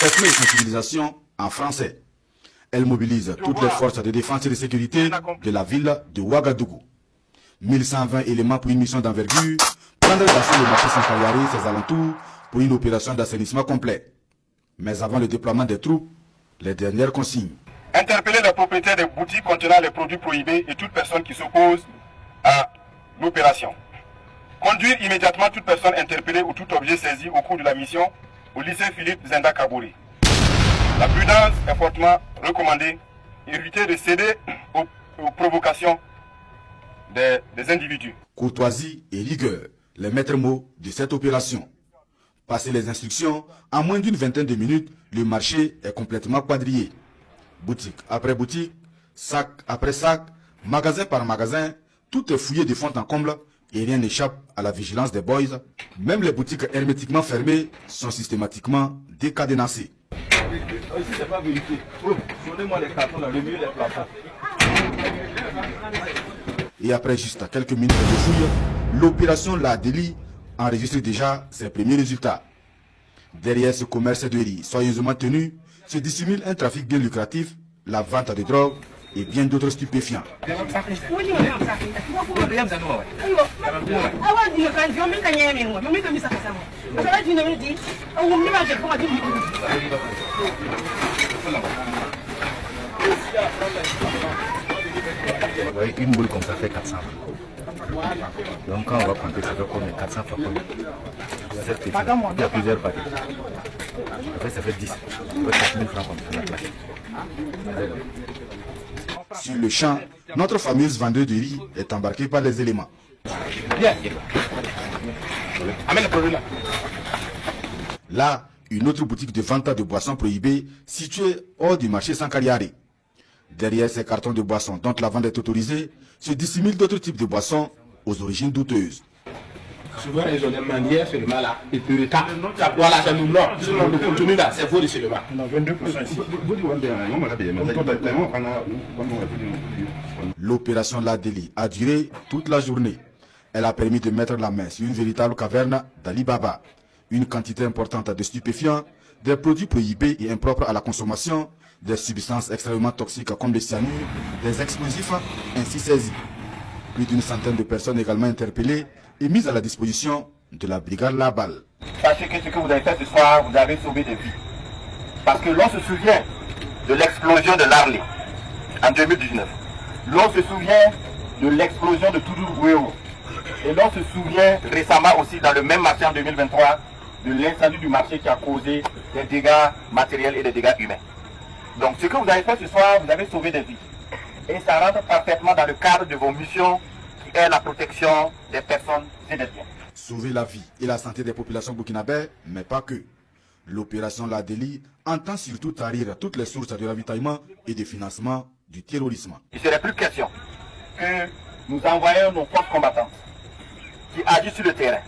Techno et sensibilisation en français. Elle mobilise toutes les forces de défense et de sécurité de la ville de Ouagadougou. 1120 éléments pour une mission d'envergure, prendre d'assaut le marché Sankariari et ses alentours pour une opération d'assainissement complet. Mais avant le déploiement des troupes, les dernières consignes. Interpeller les propriétaires des boutiques contenant les produits prohibés et toute personne qui s'oppose à l'opération. Conduire immédiatement toute personne interpellée ou tout objet saisi au cours de la mission au lycée Philippe Zenda Kabouri. La prudence est fortement recommandée. Éviter de céder aux provocations des individus. Courtoisie et rigueur, les maîtres mots de cette opération. Passer les instructions, en moins d'une vingtaine de minutes, le marché est complètement quadrillé. Boutique après boutique, sac après sac, magasin par magasin, tout est fouillé de fond en comble et rien n'échappe à la vigilance des boys. Même les boutiques hermétiquement fermées sont systématiquement décadenassées. Ici, c'est pas vérifié. Donnez-moi les cartons dans le milieu des placards. Et après juste quelques minutes de fouille, l'opération La Délit enregistre déjà ses premiers résultats. Derrière ce commerce de riz soigneusement tenu, se dissimule un trafic bien lucratif, la vente de drogue et bien d'autres stupéfiants. Vous voyez, une boule comme ça fait 400 francs. Donc quand on va compter, ça fait combien? 400 francs. Cette petite, il y a plusieurs paquets. Après, ça fait 10. Ça fait 4 000 francs comme ça. Sur le champ, notre fameuse vendeuse de riz est embarquée par les éléments. Bien. Amène le produit là. Là, une autre boutique de vente de boissons prohibées située hors du marché Sankariari. Derrière ces cartons de boissons dont la vente est autorisée, se dissimulent d'autres types de boissons aux origines douteuses. Souvent, ils ont des manières seulement là, et puis retard. Voilà, c'est nous, non. Le contenu là, c'est faux seulement. Non, 22% ici. L'opération La Délit a duré toute la journée. Elle a permis de mettre la main sur une véritable caverne d'Ali Baba. Une quantité importante de stupéfiants, des produits prohibés et impropres à la consommation, des substances extrêmement toxiques comme le cyanure, des explosifs ainsi saisis. Plus d'une centaine de personnes également interpellées et mises à la disposition de la brigade La Balle. Sachez que ce que vous avez fait ce soir, vous avez sauvé des vies. Parce que l'on se souvient de l'explosion de l'Arlé en 2019. L'on se souvient de l'explosion de Toudour-Gouéo. Et l'on se souvient récemment aussi dans le même marché en 2023 de l'incendie du marché qui a causé des dégâts matériels et des dégâts humains. Donc ce que vous avez fait ce soir, vous avez sauvé des vies. Et ça rentre parfaitement dans le cadre de vos missions qui est la protection des personnes et des biens. Sauver la vie et la santé des populations burkinabées, mais pas que. L'opération La Délit entend surtout tarir toutes les sources de ravitaillement et de financement du terrorisme. Il ne serait plus question que nous envoyions nos forces combattantes qui agissent sur le terrain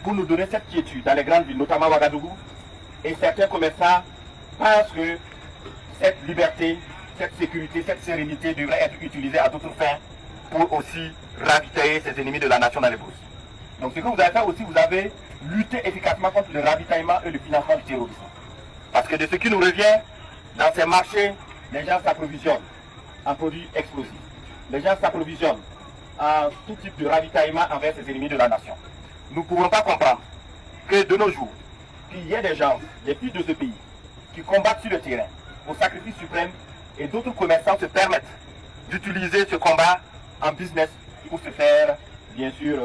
pour nous donner cette quiétude dans les grandes villes, notamment Ouagadougou. Et certains commerçants pensent que cette liberté, cette sécurité, cette sérénité devrait être utilisée à d'autres fins pour aussi ravitailler ces ennemis de la nation dans les bourses. Donc ce que vous avez fait aussi, vous avez lutté efficacement contre le ravitaillement et le financement du terrorisme. Parce que de ce qui nous revient, dans ces marchés, les gens s'approvisionnent en produits explosifs. Les gens s'approvisionnent en tout type de ravitaillement envers ces ennemis de la nation. Nous ne pouvons pas comprendre que de nos jours, qu'il y ait des gens, des fils de ce pays, qui combattent sur le terrain au sacrifice suprême et d'autres commerçants se permettent d'utiliser ce combat en business pour se faire, bien sûr,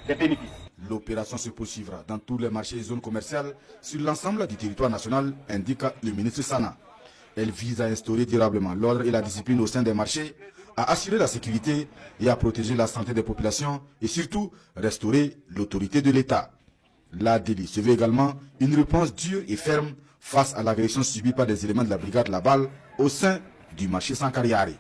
des bénéfices. L'opération se poursuivra dans tous les marchés et zones commerciales sur l'ensemble du territoire national, indique le ministre Sana. Elle vise à instaurer durablement l'ordre et la discipline au sein des marchés, à assurer la sécurité et à protéger la santé des populations et surtout restaurer l'autorité de l'État. La Délit se veut également une réponse dure et ferme face à l'agression subie par des éléments de la brigade La Balle au sein du marché Sankariari.